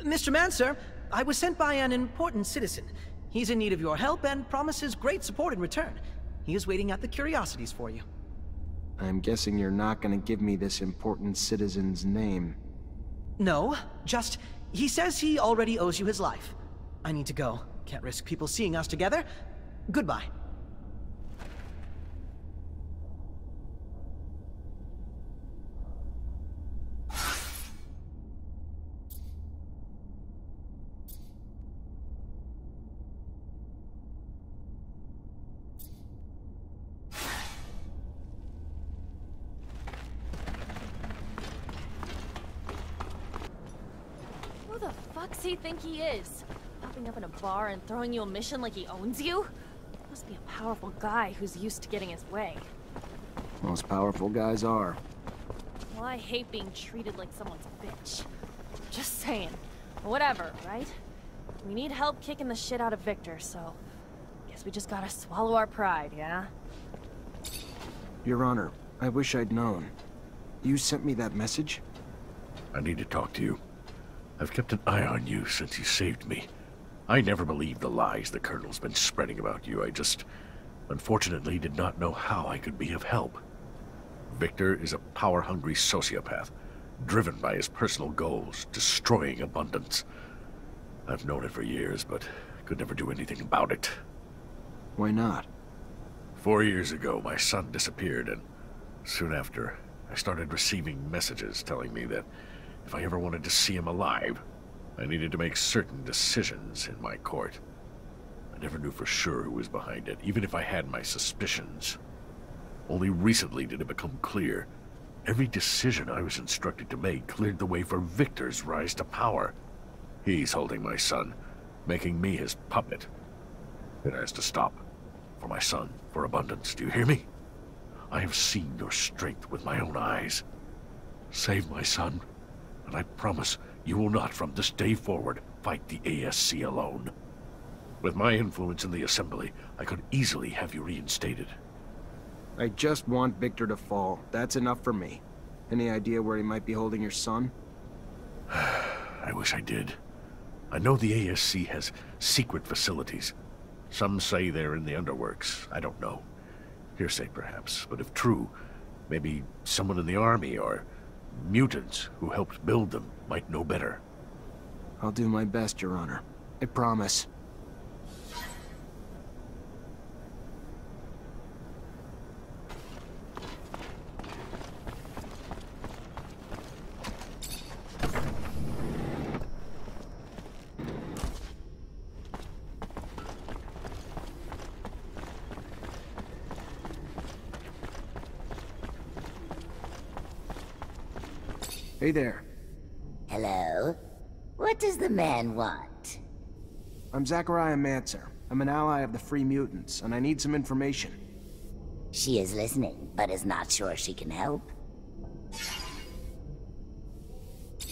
Mr. Mancer, I was sent by an important citizen. He's in need of your help and promises great support in return. He is waiting at the curiosities for you. I'm guessing you're not gonna give me this important citizen's name. No, just, he says he already owes you his life. I need to go. Can't risk people seeing us together. Goodbye. Who the fuck's he think he is? Popping up in a bar and throwing you a mission like he owns you? Must be a powerful guy who's used to getting his way. Most powerful guys are. Well, I hate being treated like someone's bitch. Just saying. Whatever, right? We need help kicking the shit out of Victor, so... guess we just gotta swallow our pride, yeah? Your Honor, I wish I'd known. You sent me that message? I need to talk to you. I've kept an eye on you since you saved me. I never believed the lies the Colonel's been spreading about you. I just, unfortunately, did not know how I could be of help. Victor is a power-hungry sociopath, driven by his personal goals, destroying abundance. I've known it for years, but could never do anything about it. Why not? 4 years ago, my son disappeared, and soon after, I started receiving messages telling me that if I ever wanted to see him alive, I needed to make certain decisions in my court. I never knew for sure who was behind it, even if I had my suspicions. Only recently did it become clear. Every decision I was instructed to make cleared the way for Victor's rise to power. He's holding my son, making me his puppet. It has to stop. For my son, for abundance, do you hear me? I have seen your strength with my own eyes. Save my son, and I promise you will not, from this day forward, fight the ASC alone. With my influence in the Assembly, I could easily have you reinstated. I just want Victor to fall. That's enough for me. Any idea where he might be holding your son? I wish I did. I know the ASC has secret facilities. Some say they're in the underworks. I don't know. Hearsay, perhaps, but if true, maybe someone in the army or mutants who helped build them might know better. I'll do my best, Your Honor. I promise. Hey there. Hello? What does the man want? I'm Zachariah Mancer. I'm an ally of the Free Mutants, and I need some information. She is listening, but is not sure she can help.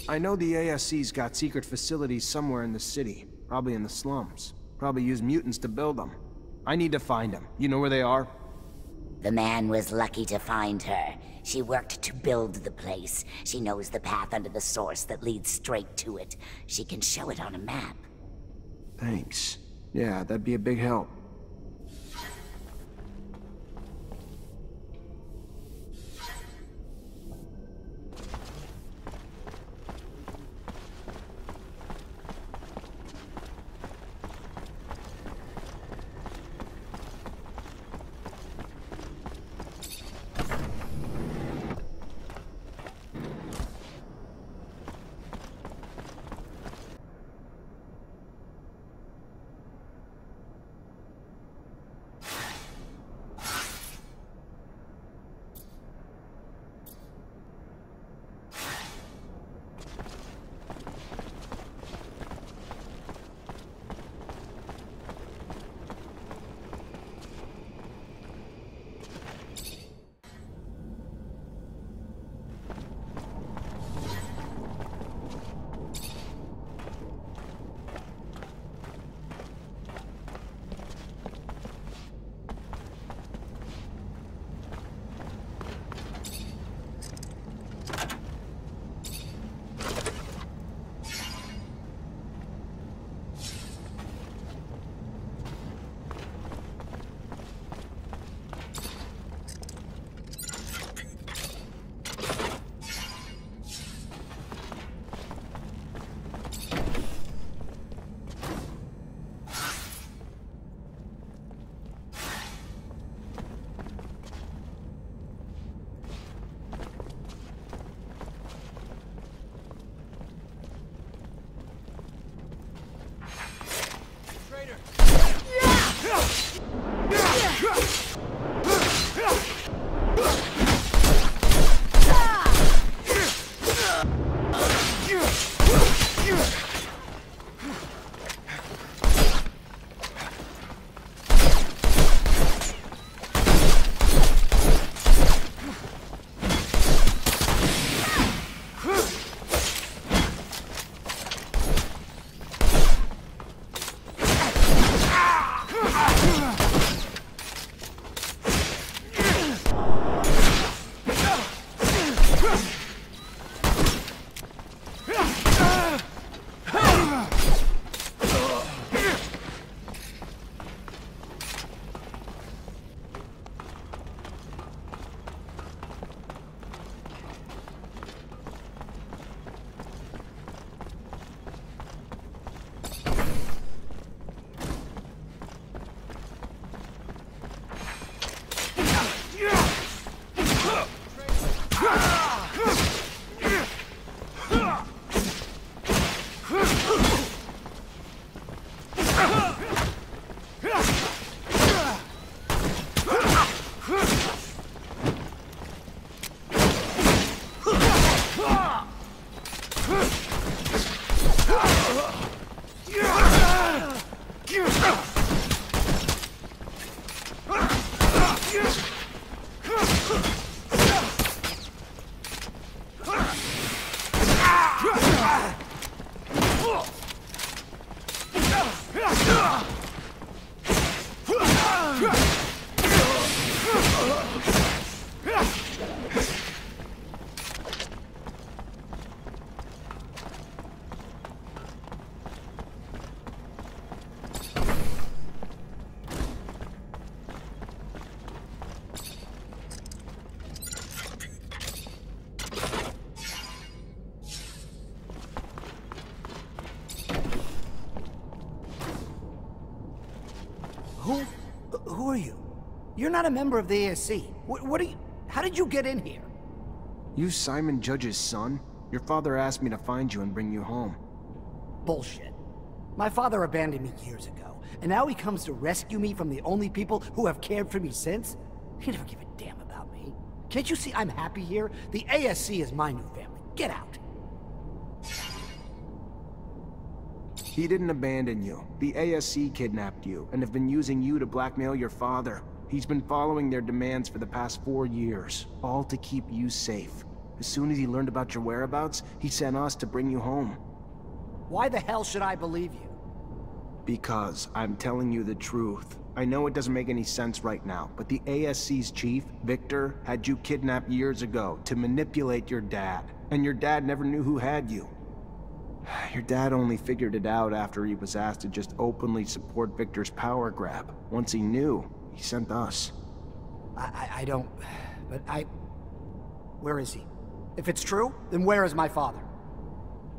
I know the ASC's got secret facilities somewhere in the city. Probably in the slums. Probably use mutants to build them. I need to find them. You know where they are? The man was lucky to find her. She worked to build the place. She knows the path under the source that leads straight to it. She can show it on a map. Thanks. Yeah, that'd be a big help. Who are you? You're not a member of the ASC. What are you... How did you get in here? You Simon Judge's son? Your father asked me to find you and bring you home. Bullshit. My father abandoned me years ago, and now he comes to rescue me from the only people who have cared for me since? He never gave a damn about me. Can't you see I'm happy here? The ASC is my new family. Get out. He didn't abandon you. The ASC kidnapped you, and have been using you to blackmail your father. He's been following their demands for the past 4 years, all to keep you safe. As soon as he learned about your whereabouts, he sent us to bring you home. Why the hell should I believe you? Because I'm telling you the truth. I know it doesn't make any sense right now, but the ASC's chief, Victor, had you kidnapped years ago to manipulate your dad, and your dad never knew who had you. Your dad only figured it out after he was asked to just openly support Victor's power grab. Once he knew, he sent us. I don't... But where is he? If it's true, then where is my father?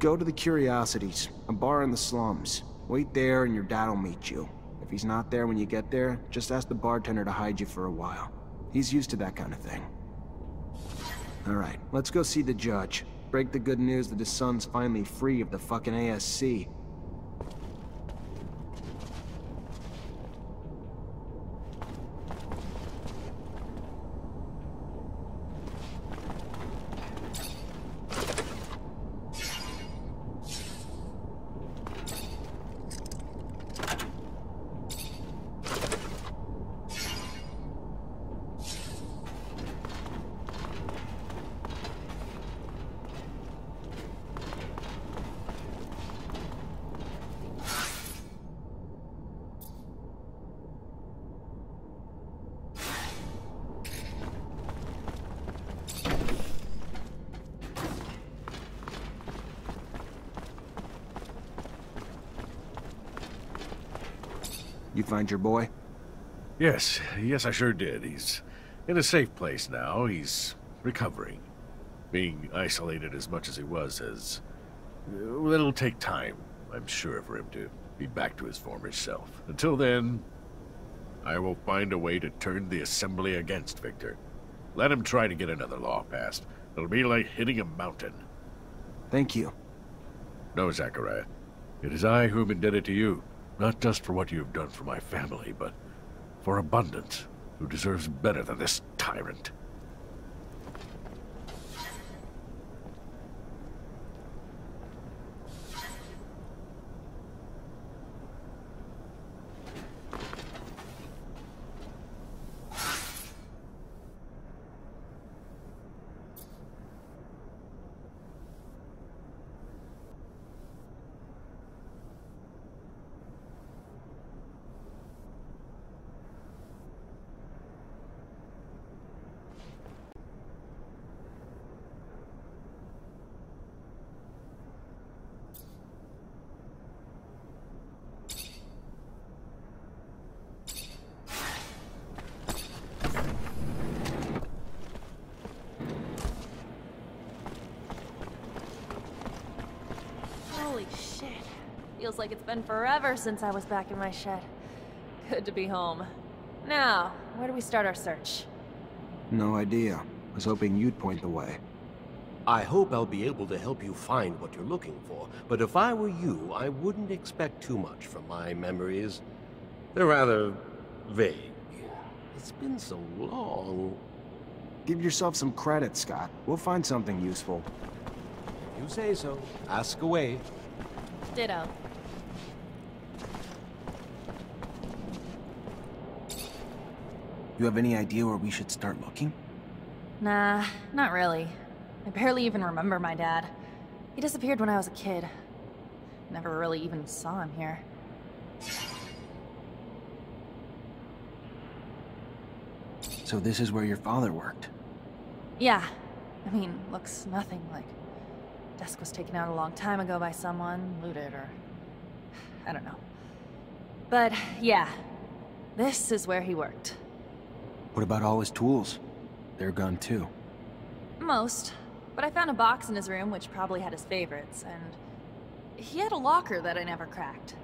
Go to the Curiosities, a bar in the slums. Wait there and your dad'll meet you. If he's not there when you get there, just ask the bartender to hide you for a while. He's used to that kind of thing. Alright, let's go see the judge. Break the good news that his son's finally free of the fucking ASC. You find your boy? Yes, I sure did. He's in a safe place now. He's recovering. Being isolated as much as he was has... well, it'll take time, I'm sure, for him to be back to his former self. Until then, I will find a way to turn the Assembly against Victor. Let him try to get another law passed. It'll be like hitting a mountain. Thank you. No, Zachariah. It is I who am indebted to you. Not just for what you have done for my family, but for Abundance, who deserves better than this tyrant. Holy shit. Feels like it's been forever since I was back in my shed. Good to be home. Now, where do we start our search? No idea. Was hoping you'd point the way. I hope I'll be able to help you find what you're looking for, but if I were you, I wouldn't expect too much from my memories. They're rather vague. It's been so long. Give yourself some credit, Scott. We'll find something useful. If you say so. Ask away. Ditto. You have any idea where we should start looking? Nah, not really. I barely even remember my dad. He disappeared when I was a kid. Never really even saw him here. So this is where your father worked? Yeah. I mean, looks nothing like... Desk was taken out a long time ago by someone, looted, or... I don't know. But, yeah. This is where he worked. What about all his tools? They're gone too. Most. But I found a box in his room which probably had his favorites, and... he had a locker that I never cracked.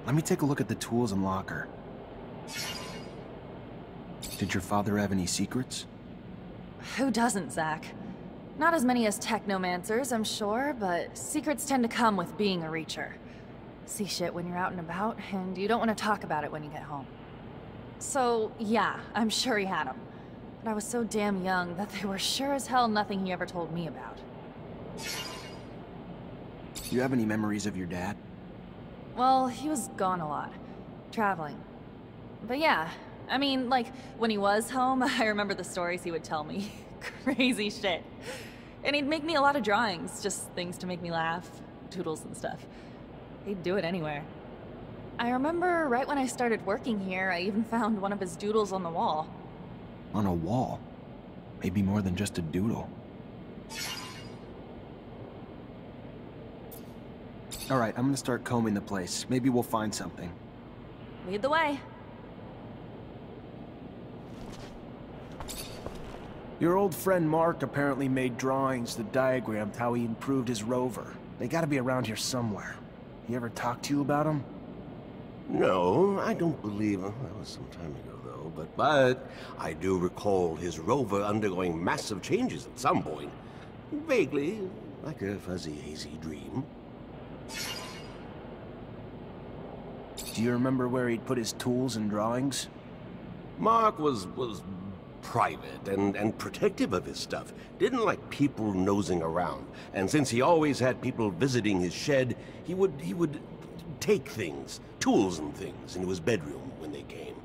Let me take a look at the tools and locker. Did your father have any secrets? Who doesn't, Zach? Not as many as Technomancers, I'm sure, but secrets tend to come with being a Reacher. See shit when you're out and about, and you don't want to talk about it when you get home. So, yeah, I'm sure he had them. But I was so damn young that they were sure as hell nothing he ever told me about. Do you have any memories of your dad? Well, he was gone a lot. Traveling. But yeah, I mean, like, when he was home, I remember the stories he would tell me. Crazy shit. And he'd make me a lot of drawings, just things to make me laugh, doodles and stuff. He'd do it anywhere. I remember right when I started working here, I even found one of his doodles on the wall. On a wall? Maybe more than just a doodle. Alright, I'm gonna start combing the place. Maybe we'll find something. Lead the way. Your old friend Mark apparently made drawings that diagrammed how he improved his rover. They gotta be around here somewhere. He ever talk to you about them? No, I don't believe him. That was some time ago, though. But I do recall his rover undergoing massive changes at some point. Vaguely, like a fuzzy, hazy dream. Do you remember where he'd put his tools and drawings? Mark was private and protective of his stuff. Didn't like people nosing around. And since he always had people visiting his shed, he would take things, tools and things, into his bedroom when they came.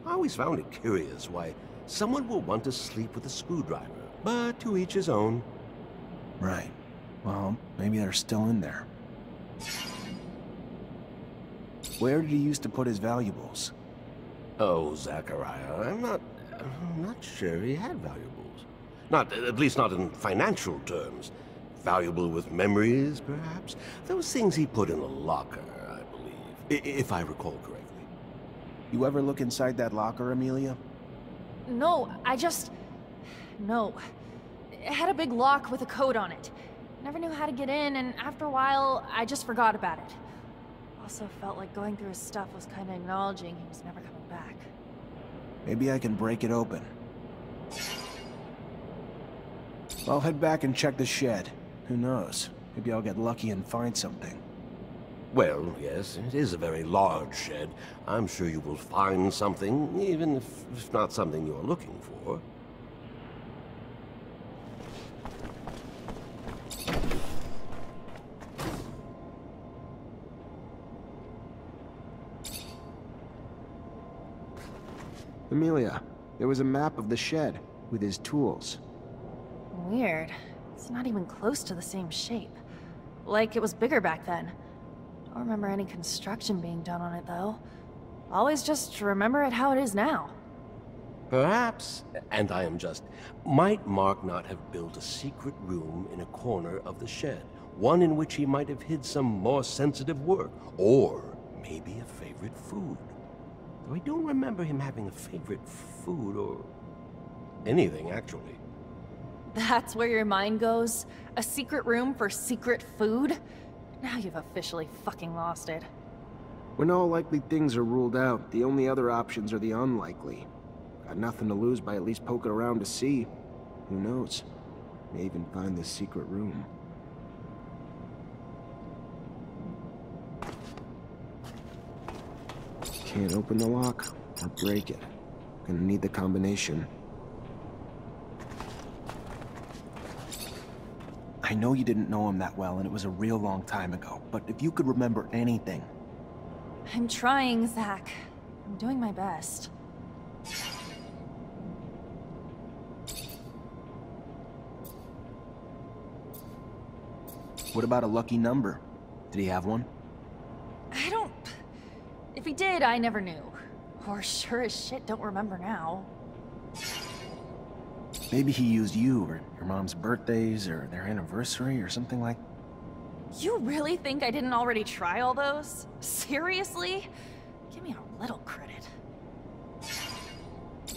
I always found it curious why someone would want to sleep with a screwdriver, but to each his own. Right. Well, maybe they're still in there. Where did he used to put his valuables? Oh, Zachariah, I'm not sure he had valuables. At least not in financial terms. Valuable with memories, perhaps? Those things he put in a locker, I believe, if I recall correctly. You ever look inside that locker, Amelia? No, No. It had a big lock with a code on it. Never knew how to get in, and after a while, I just forgot about it. Also felt like going through his stuff was kind of acknowledging he was never coming back. Maybe I can break it open. I'll head back and check the shed. Who knows? Maybe I'll get lucky and find something. Well, yes, it is a very large shed. I'm sure you will find something, even if not something you're looking for. Amelia, there was a map of the shed with his tools. Weird. It's not even close to the same shape. Like it was bigger back then. Don't remember any construction being done on it, though. Always just remember it how it is now. Perhaps, and I am just, might Mark not have built a secret room in a corner of the shed? One in which he might have hid some more sensitive work, or maybe a favorite food. Though I don't remember him having a favorite food or anything, actually. That's where your mind goes? A secret room for secret food? Now you've officially fucking lost it. When all likely things are ruled out, the only other options are the unlikely. Got nothing to lose by at least poking around to see. Who knows? May even find this secret room. Can't open the lock or break it. Gonna need the combination. I know you didn't know him that well, and it was a real long time ago, but if you could remember anything... I'm trying, Zach. I'm doing my best. What about a lucky number? Did he have one? I don't... If he did, I never knew. Or sure as shit don't remember now. Maybe he used you, or your mom's birthdays, or their anniversary, or something like... You really think I didn't already try all those? Seriously? Give me a little credit.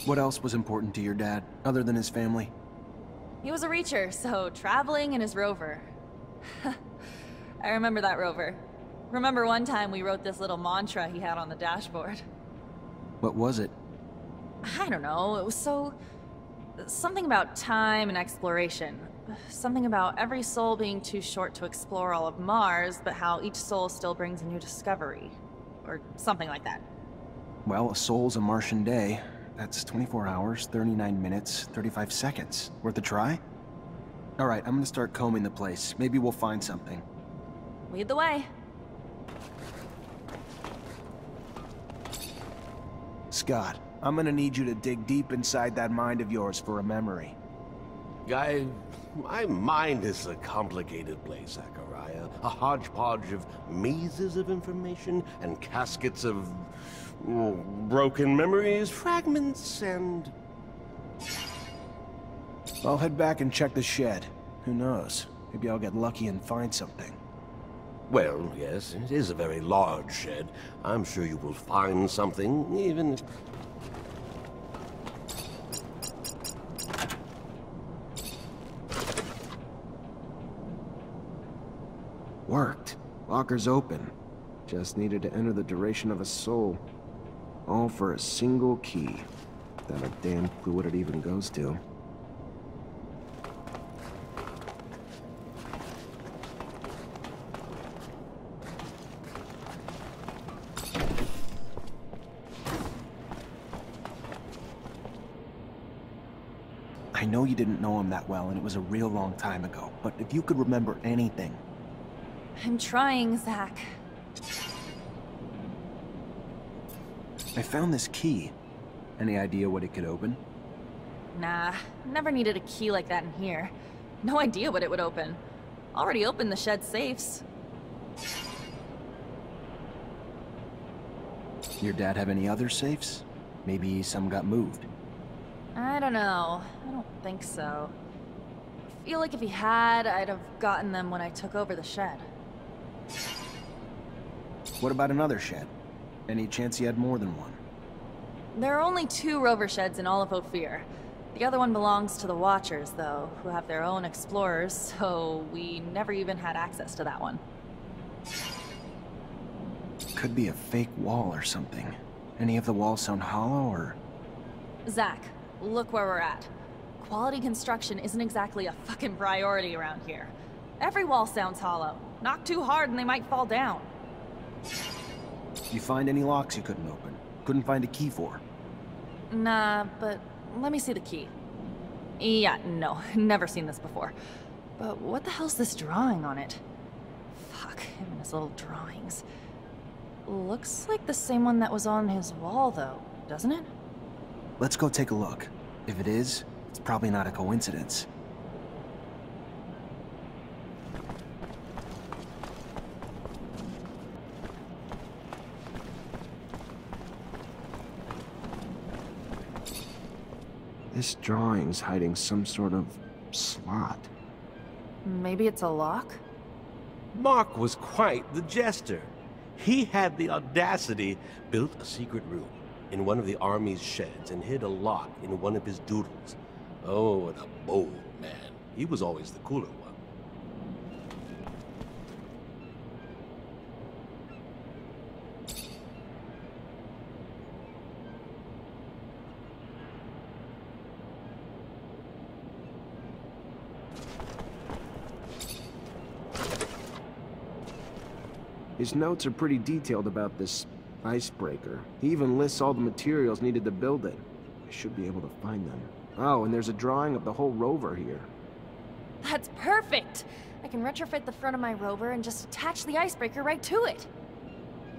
What else was important to your dad, other than his family? He was a Reacher, so traveling in his rover. I remember that rover. Remember one time we wrote this little mantra he had on the dashboard. What was it? I don't know, it was so... something about time and exploration. Something about every soul being too short to explore all of Mars, but how each soul still brings a new discovery. Or something like that. Well, a soul's a Martian day. That's 24 hours, 39 minutes, 35 seconds. Worth a try? Alright, I'm gonna start combing the place. Maybe we'll find something. Lead the way. Scott, I'm gonna need you to dig deep inside that mind of yours for a memory. My mind is a complicated place, Zachariah. A hodgepodge of mazes of information and caskets of broken memories, fragments, and... I'll head back and check the shed. Who knows? Maybe I'll get lucky and find something. Well, yes, it is a very large shed. I'm sure you will find something, even if... Worked. Locker's open. Just needed to enter the duration of a soul. All for a single key. Without a damn clue what it even goes to. I know you didn't know him that well, and it was a real long time ago, but if you could remember anything... I'm trying, Zach. I found this key. Any idea what it could open? Nah, never needed a key like that in here. No idea what it would open. Already opened the shed safes. Your dad have any other safes? Maybe some got moved. I don't know. I don't think so. I feel like if he had, I'd have gotten them when I took over the shed. What about another shed? Any chance he had more than one? There are only 2 rover sheds in all of Ophir. The other one belongs to the Watchers, though, who have their own explorers, so we never even had access to that one. Could be a fake wall or something. Any of the walls sound hollow, or...? Zach, look where we're at. Quality construction isn't exactly a fucking priority around here. Every wall sounds hollow. Knock too hard and they might fall down. You find any locks you couldn't open? Couldn't find a key for? Nah, but let me see the key. Yeah, no, never seen this before. But what the hell's this drawing on it? Fuck, him and his little drawings. Looks like the same one that was on his wall, though, doesn't it? Let's go take a look. If it is, it's probably not a coincidence. This drawing's hiding some sort of slot. Maybe it's a lock? Mark was quite the jester. He had the audacity, built a secret room in one of the army's sheds and hid a lock in one of his doodles. Oh, what a bold man. He was always the cooler one. His notes are pretty detailed about this icebreaker. He even lists all the materials needed to build it. I should be able to find them. Oh, and there's a drawing of the whole rover here. That's perfect! I can retrofit the front of my rover and just attach the icebreaker right to it.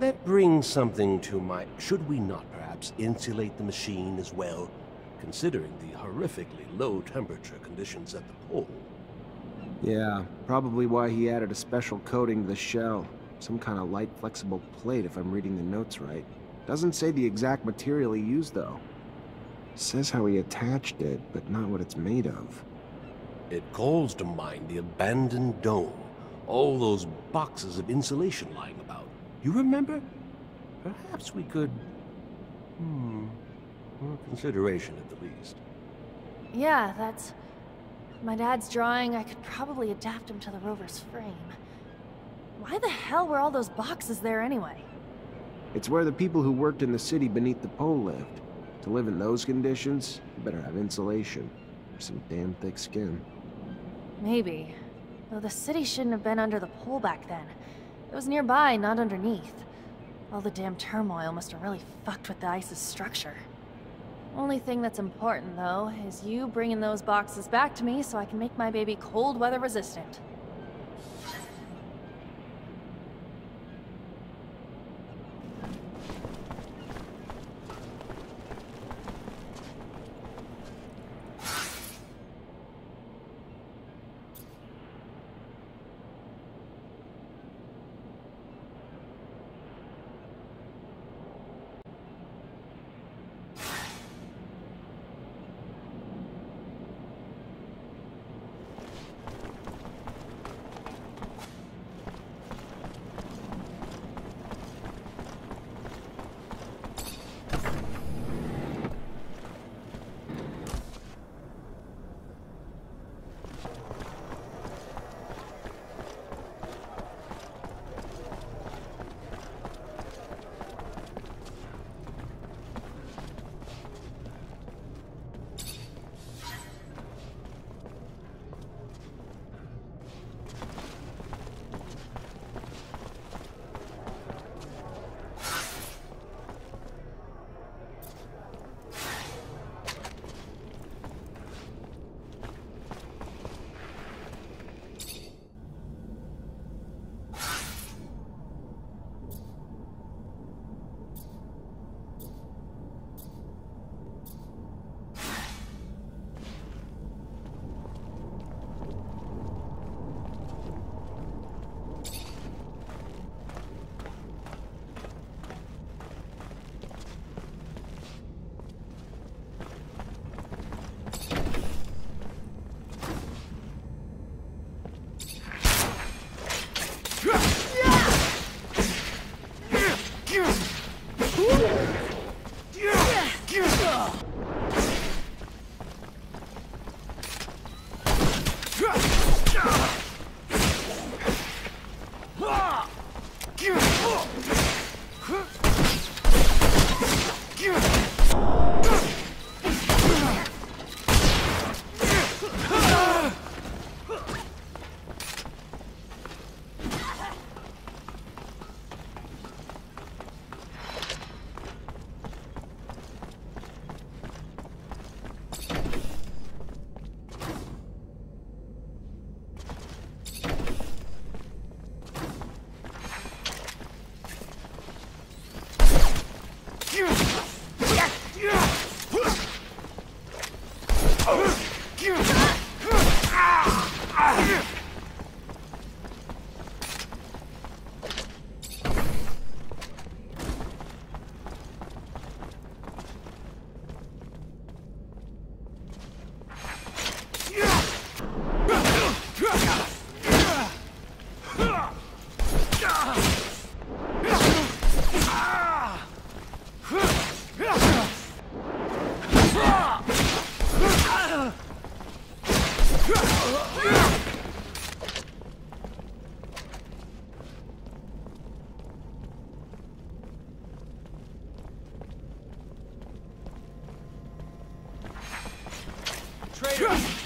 That brings something to mind. Should we not perhaps insulate the machine as well, considering the horrifically low temperature conditions at the pole? Yeah, probably why he added a special coating to the shell. Some kind of light, flexible plate, if I'm reading the notes right. Doesn't say the exact material he used, though. Says how he attached it, but not what it's made of. It calls to mind the abandoned dome. All those boxes of insulation lying about. You remember? Perhaps we could... more consideration at the least. Yeah, that's... my dad's drawing. I could probably adapt him to the rover's frame. Why the hell were all those boxes there anyway? It's where the people who worked in the city beneath the pole lived. To live in those conditions, you better have insulation or some damn thick skin. Maybe. Though the city shouldn't have been under the pole back then. It was nearby, not underneath. All the damn turmoil must have really fucked with the ice's structure. Only thing that's important, though, is you bringing those boxes back to me so I can make my baby cold weather resistant.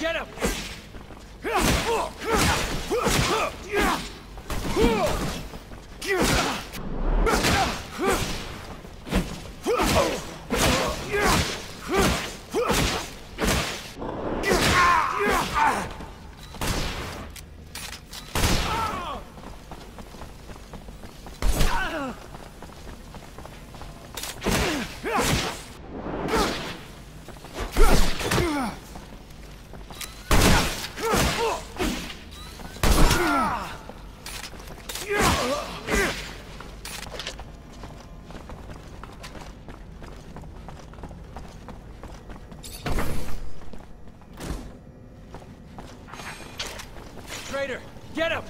Get him! Traitor, get him!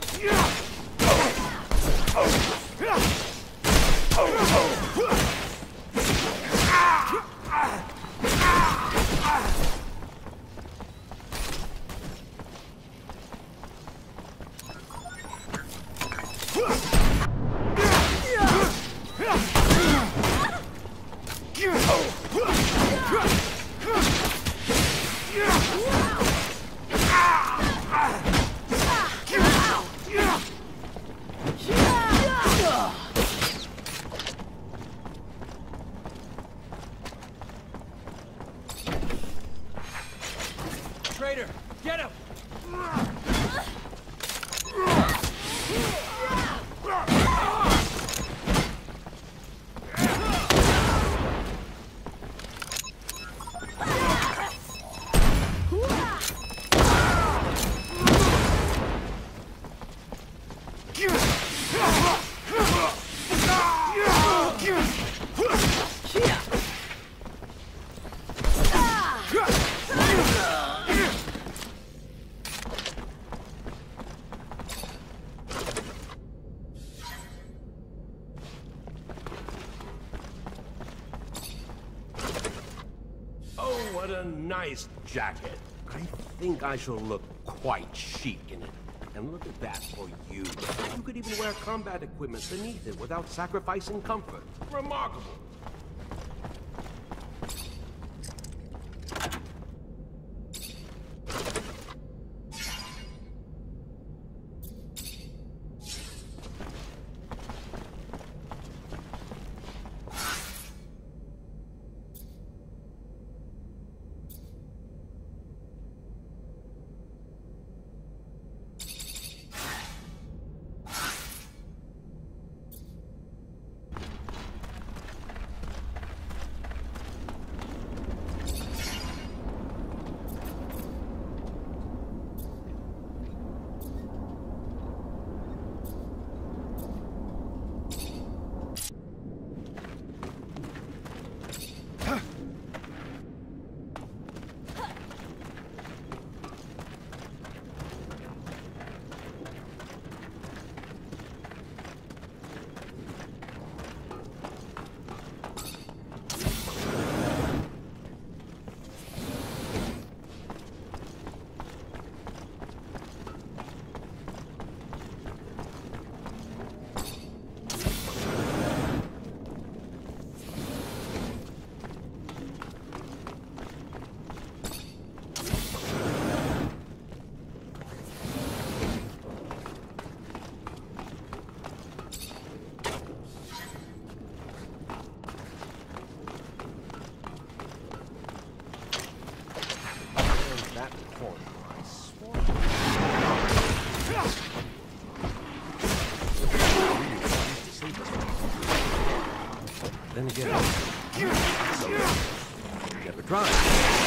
what a nice jacket. I think I shall look quite chic in it. And look at that for you. You could even wear combat equipment beneath it without sacrificing comfort. Remarkable. Then again, so never tried.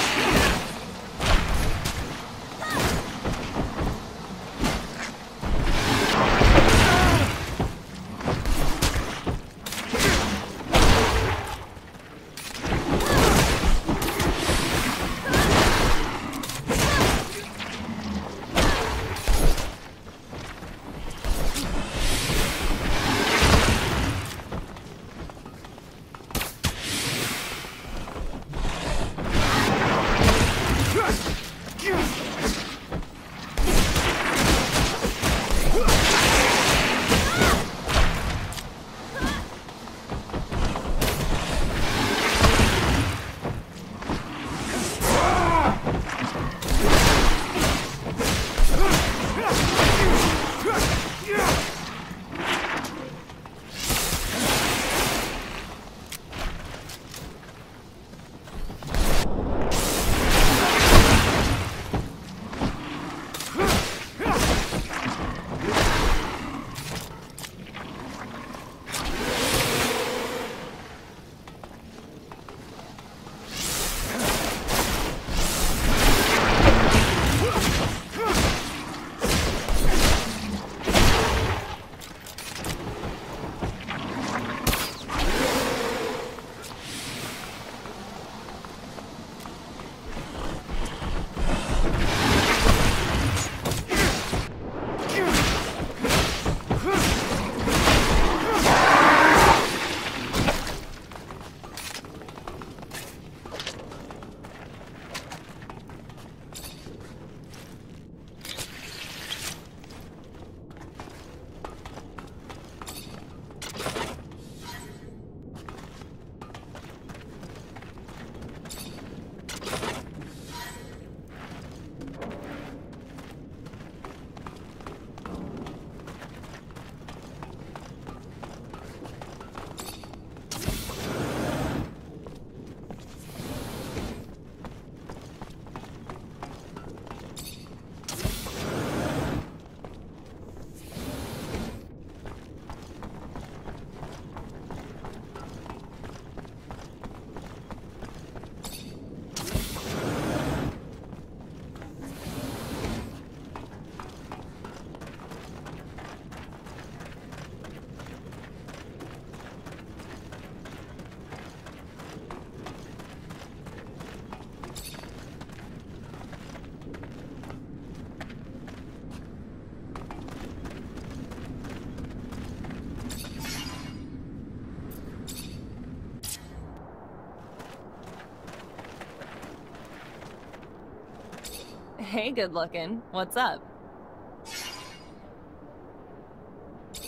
Hey, good looking. What's up?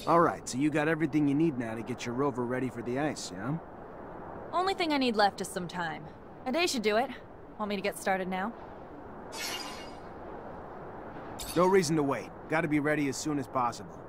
Alright, so you got everything you need now to get your rover ready for the ice, yeah? Only thing I need left is some time. A day should do it. Want me to get started now? No reason to wait. Gotta be ready as soon as possible.